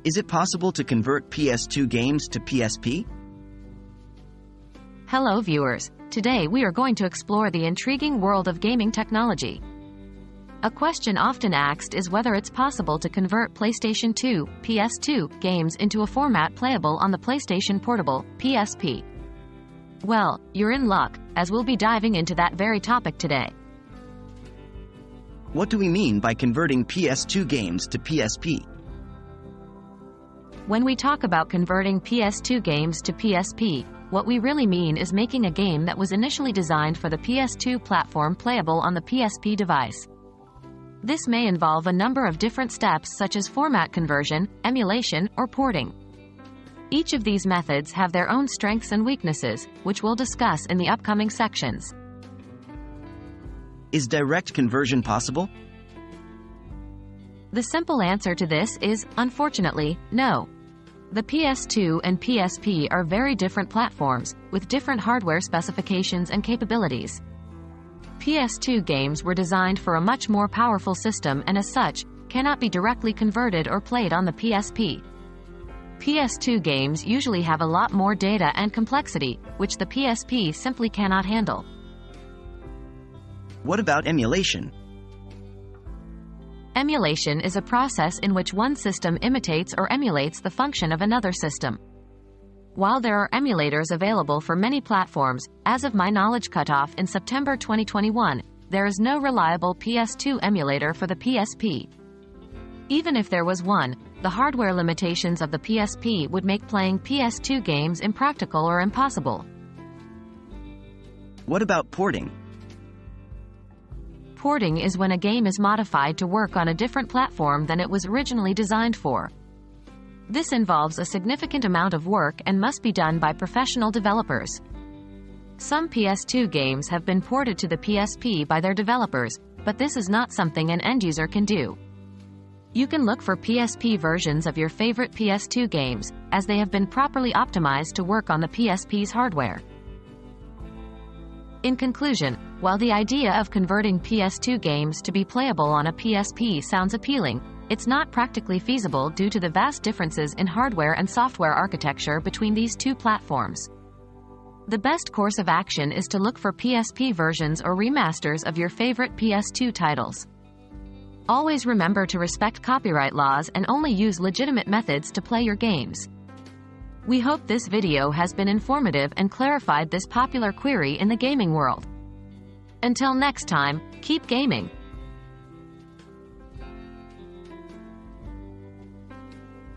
Is it possible to convert PS2 games to PSP? Hello viewers, today we are going to explore the intriguing world of gaming technology. A question often asked is whether it's possible to convert PlayStation 2, PS2, games into a format playable on the PlayStation Portable, PSP. Well, you're in luck, as we'll be diving into that very topic today. What do we mean by converting PS2 games to PSP? When we talk about converting PS2 games to PSP, what we really mean is making a game that was initially designed for the PS2 platform playable on the PSP device. This may involve a number of different steps such as format conversion, emulation, or porting. Each of these methods have their own strengths and weaknesses, which we'll discuss in the upcoming sections. Is direct conversion possible? The simple answer to this is, unfortunately, no. The PS2 and PSP are very different platforms, with different hardware specifications and capabilities. PS2 games were designed for a much more powerful system and as such, cannot be directly converted or played on the PSP. PS2 games usually have a lot more data and complexity, which the PSP simply cannot handle. What about emulation? Emulation is a process in which one system imitates or emulates the function of another system. While there are emulators available for many platforms, as of my knowledge cutoff in September 2021, there is no reliable PS2 emulator for the PSP. Even if there was one, the hardware limitations of the PSP would make playing PS2 games impractical or impossible. What about porting? Porting is when a game is modified to work on a different platform than it was originally designed for. This involves a significant amount of work and must be done by professional developers. Some PS2 games have been ported to the PSP by their developers, but this is not something an end user can do. You can look for PSP versions of your favorite PS2 games, as they have been properly optimized to work on the PSP's hardware. In conclusion, while the idea of converting PS2 games to be playable on a PSP sounds appealing, it's not practically feasible due to the vast differences in hardware and software architecture between these two platforms. The best course of action is to look for PSP versions or remasters of your favorite PS2 titles. Always remember to respect copyright laws and only use legitimate methods to play your games. We hope this video has been informative and clarified this popular query in the gaming world. Until next time, keep gaming.